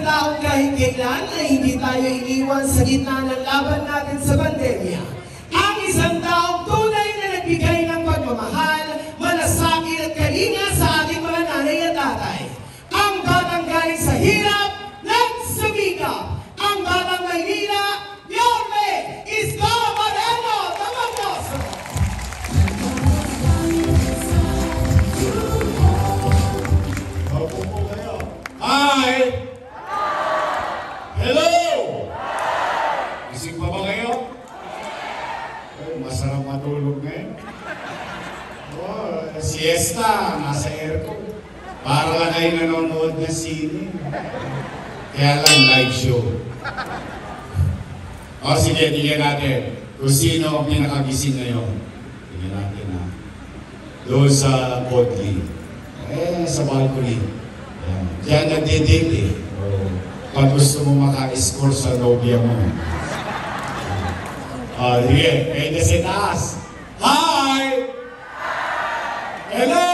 taong kahit kailan ay hindi tayo iniwan sa gitna ng laban natin sa pandemya. Ang isang taong tunay na nagbigay ng pagmamahal, malasakit at kalinga sa ating mga nanay at tatay. Ang batang galing sa hirap, nagsumikap. Ang batang Maynila, Yorme Isko Moreno. Tumagos! Opo po kayo. Hi! Hello! Gising pa ba kayo? Ay, masarap matulog ngayon. Oh, siesta, nasa aircon. Para lang kayo nanonood ng sine. Kaya lang live show. O sige, tingnan natin kung sino ang pinakagising ngayon. Tingnan natin ha. Doon sa Podly. Sa balcony. Diyan nagdidate eh. Pag gusto mo maka-score sa nobya mo. Sige, kayo na sa taas. Hi! Hello!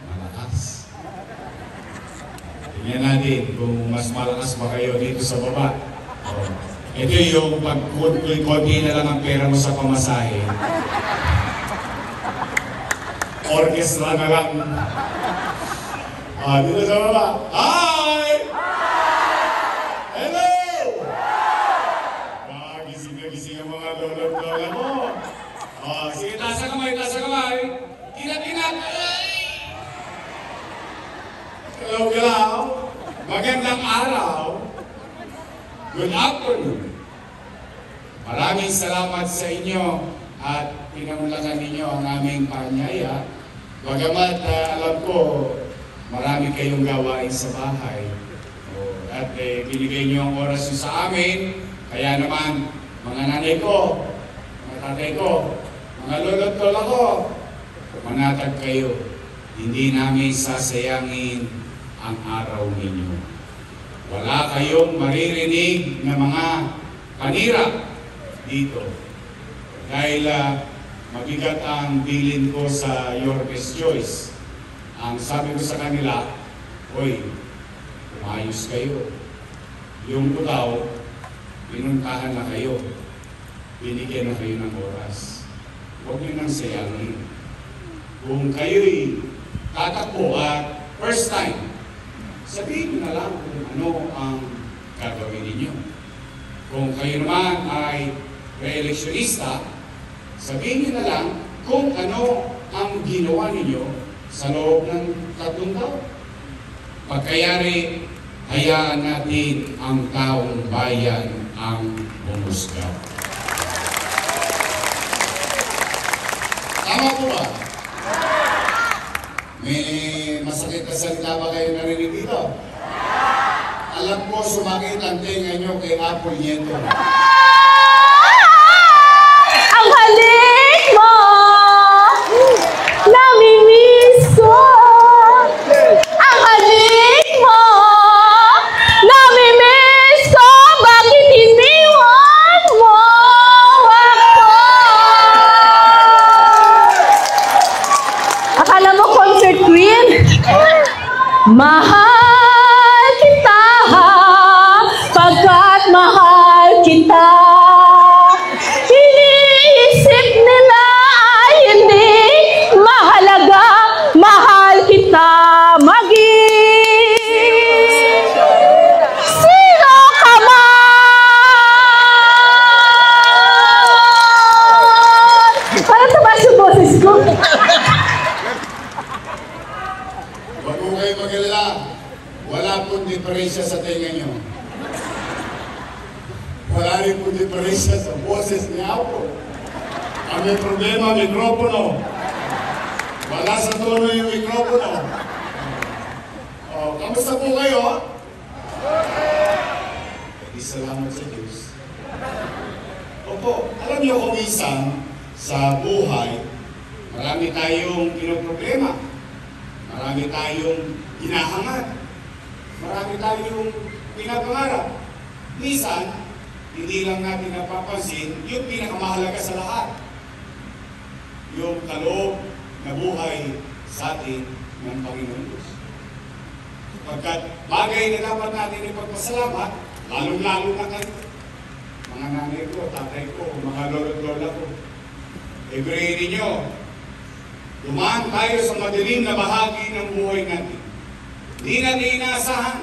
Malakas. Tingnan natin kung mas malakas ba kayo dito sa baba. Ito yung pag-konti na lang ang pera mo sa pamasahe. Orchestra na lang. Dito sa baba. Hi! Hello! Gising na gising ang mga lolo-lola mo. Sige, taas ang kamay, taas ang kamay. Kinat-kinat. Galaw-galaw. Magandang araw. Good afternoon. Maraming salamat sa inyo at pinamulakan ninyo ang aming panyaya. Bagamat alam ko, marami kayong gawain sa bahay. At binigay niyo ang oras nyo sa amin. Kaya naman, mga nanay ko, mga tatay ko, mga lolo't lola ko, manatag kayo. Hindi namin sasayangin ang araw ninyo. Wala kayong maririnig na mga panira dito. Dahil mabigat ang bilin ko sa Yorme's Choice. Ang sabi ko sa kanila, "Hoy, umayos kayo. Yung utaw, pinuntahan na kayo. Binigyan na kayo ng oras. Huwag nyo nang sayangin. Kung kayo'y tatakbo at first time, sabihin nyo na lang kung ano ang gagawin ninyo. Kung kayo naman ay re-electionista, sabihin nyo na lang kung ano ang ginawa ninyo sa loob ng 3 taon. Pagkayari, hayaan natin ang taong bayan ang humusga. Tama po ba? May masakit na salita ba kayo narinig dito? Alam ko, sumakit ang tenga nyo kay Apple Nieto. Ang halik mo! Namimiss ko! Ang halik mo! Namimiss ko! Bakit iniwan mo ako? Akala mo concert queen? Mahal kita pagkat mahal kita. Iniisip nila ay hindi mahalaga, mahal kita maging sino ka man. Parang tumaas yung boses ko. Huwag mo kayo mag-alala. Wala pong diferensya sa tenga nyo. Wala rin pong diferensya sa boses ni Apple. Ang may problema, mikropono. Wala sa tono yung mikropono. Kamusta po kayo? Salamat sa Diyos. Opo, alam niyo kung minsan sa buhay, marami tayong pinoproblema. Marami tayong hinahangad. Marami tayong pinapangarap. Minsan, hindi lang natin napapansin yung pinakamahalaga sa lahat. Yung kaloob na buhay sa atin ng Panginoon Diyos. Pagkat bagay na dapat natin ipagpasalamat, lalong-lalo na kayo. Mga nanay ko, tatay ko, mga lolo-lola ko. Ibrahin ninyo, dumaan tayo sa madilim na bahagi ng buhay natin. Hindi natin inaasahan.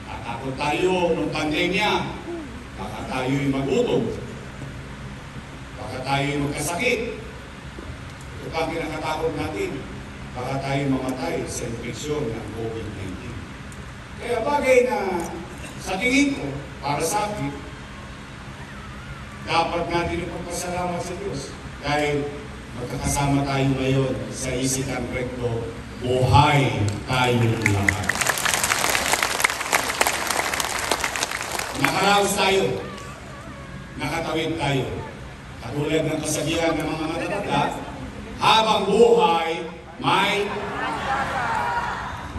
Tatakot tayo ng pandemya. Baka tayo'y magutom. Baka tayo'y magkasakit. Ito pa ang kinakatakot natin. Baka tayo mamatay sa infeksyon ng COVID-19. Kaya bagay na sa tingin ko, para sa akin, dapat natin ipagpasalamat sa Diyos. Dahil magkakasama tayo ngayon sa isikan rekto, buhay tayong lahat. Nakaraos tayo, nakatawid tayo. Katulad ng kasabihan ng mga matatanda, habang buhay, may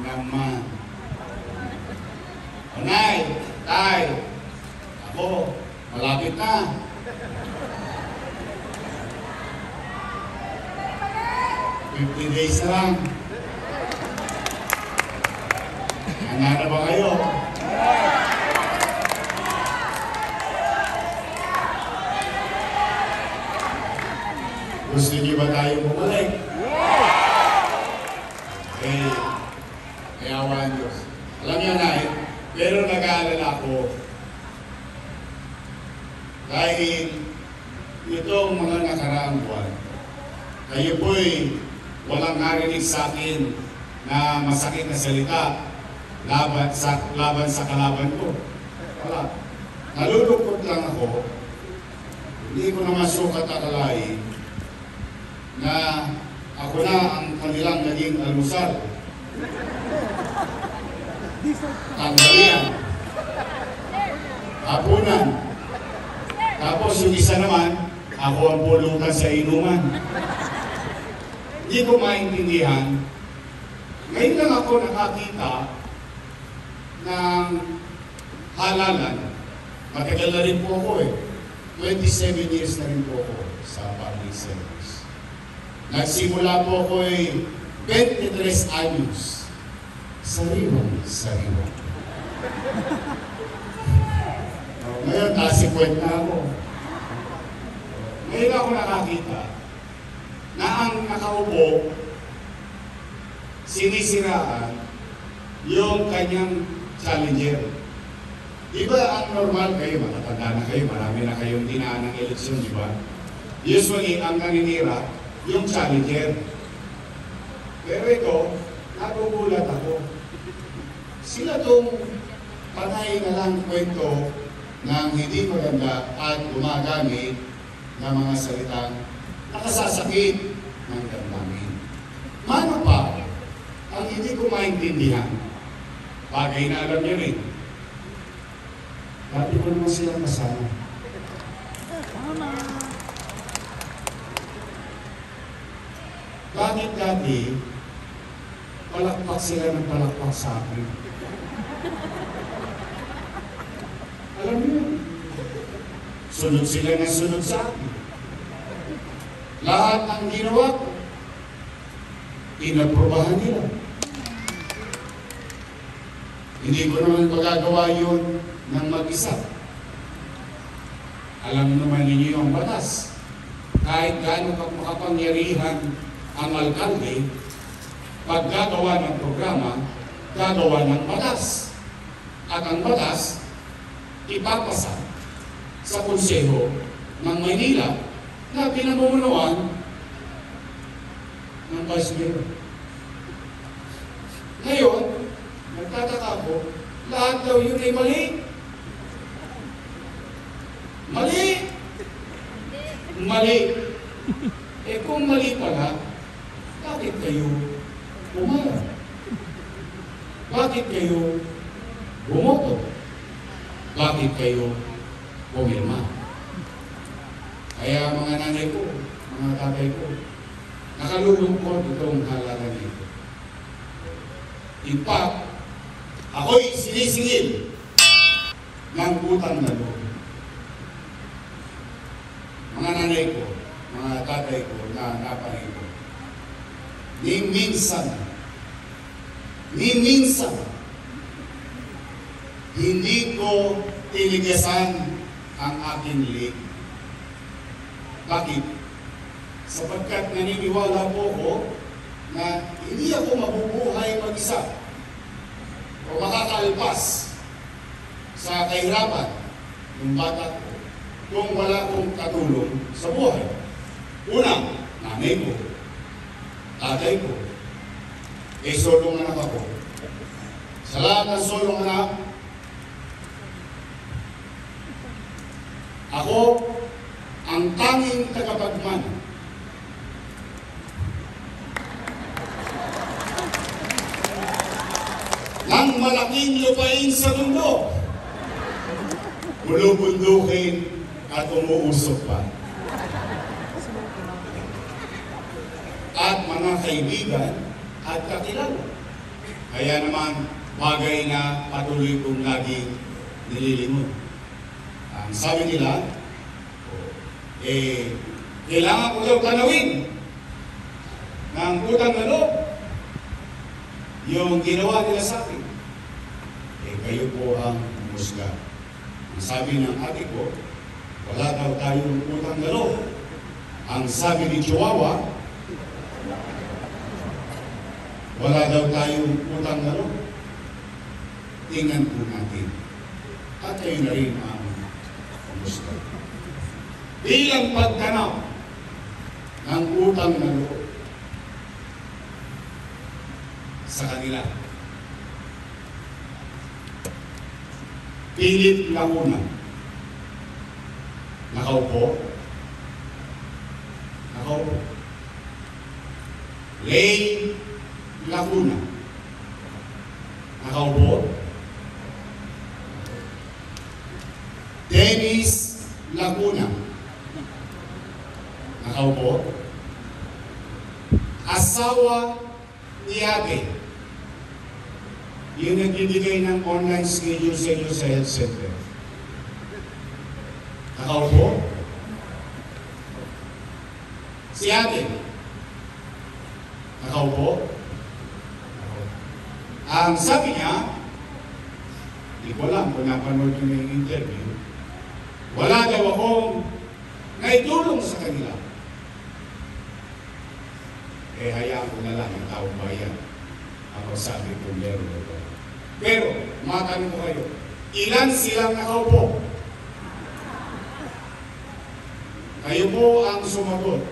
naman. Nay, tay, ako, malapit na. $50 days na lang. Handa na ba kayo? Gusto niyo ba tayo bumalik? Kaya awan Diyos. Alam niyo na pero nag-aalala ko dahil itong mga nakaraang buwan, kayo po'y walang narinig sa akin na masakit na salita laban sa kalaban ko. Wala. Nalulungkot lang ako. Hindi ko na masukat akalain na ako na ang kanilang naging almusal. Tanghalian. Hapunan. Tapos yung isa naman, ako ang pulutan sa inuman. Hindi ko maintindihan. Ngayon lang ako nakakita ng halalan. Matagal na rin po ako 27 years na rin po ako sa public service. Nagsimula po ako 23 anyos. Sariwa. Ngayon, nasikwet na ako. Ngayon ako nakakita na ang nakaupo, sinisiraan yung kanyang challenger. Di ba ang normal kayo, matatanda na kayo, marami na kayong dinaan ng eleksyon, di ba? Usually, ang naninira, yung challenger. Pero ito, nagugulat ako. Sila tong panay na lang kwento ng hindi maganda at gumagamit ng mga salitang nakasasakit ng damdamin. Mano pa, ang hindi ko maintindihan, bagay na alam niyo rin, dati ko naman silang kasama. Bakit dati, palakpak sila ng palakpak sa akin? Alam niyo, sunod sila ng sunod sa akin. Lahat ang ginawa ko, inaprobahan nila. Hindi ko naman magagawa yun ng mag-isa. Alam naman ninyo yung batas. Kahit gaano makapangyarihan ang alkalde, pag gagawa ng programa, gagawa ng batas. At ang batas, ipapasa sa Konseho ng Maynila na pinamumunuan ng Vice Mayor. Ngayon, nagtataka ko, lahat daw yun ay mali. Mali! Mali! Kung mali pala, bakit kayo umarap? Bakit kayo bumoto? Bakit kayo pumirma? Kaya mga nanay ko, mga tatay ko, nakalulungkot itong halalan nito. In fact, ako'y sinisingil ng utang na loob. Mga nanay ko, mga tatay ko na naparin ko, minsan ni minsan, hindi ko tinigasan ang aking leg. Bakit? Sapagkat naniniwala po ko na hindi ako mabubuhay mag-isa o makakalpas sa kahirapan ng bata ko kung wala akong katulong sa buhay. Una, nanay ko, tatay ko, solong anak ako. Sa lahat ng solong anak, ako ang tanging tagapagmana ng malaking lupain sa mundo. Bulubundukin at umuusok pa. At mga kaibigan at kakilala. Kaya naman, bagay na patuloy kong lagi nililimot. Ang sabi nila, kailangan ko daw tanawin ng utang na loob yung ginawa nila sa akin. Kayo po ang musga. Ang sabi ng ate ko, wala daw tayong utang na loob. Ang sabi ni Chihuahua, wala daw tayong utang na loob. Tingnan po natin. At kayo na rin ang musga. Bilang pagtanaw ng utang na loob sa kanila. Philip Lacuna, nakaupo. Ray Lacuna, nakaupo. Dennis Lacuna, nakaupo. Asawa ni ate, yung nagbibigay ng online schedule sa inyo sa health center. Nakaupo. Si ate, nakaupo. Ang sabi niya, hindi ko alam kung napanood nyo yung interview, wala daw akong naitulong sa kanila. Hayaan ko na lang ang taong bayan ang magsabi kung meron ito. Pero, matanong ko kayo, ilan silang nakaupo? Kayo po ang sumagot.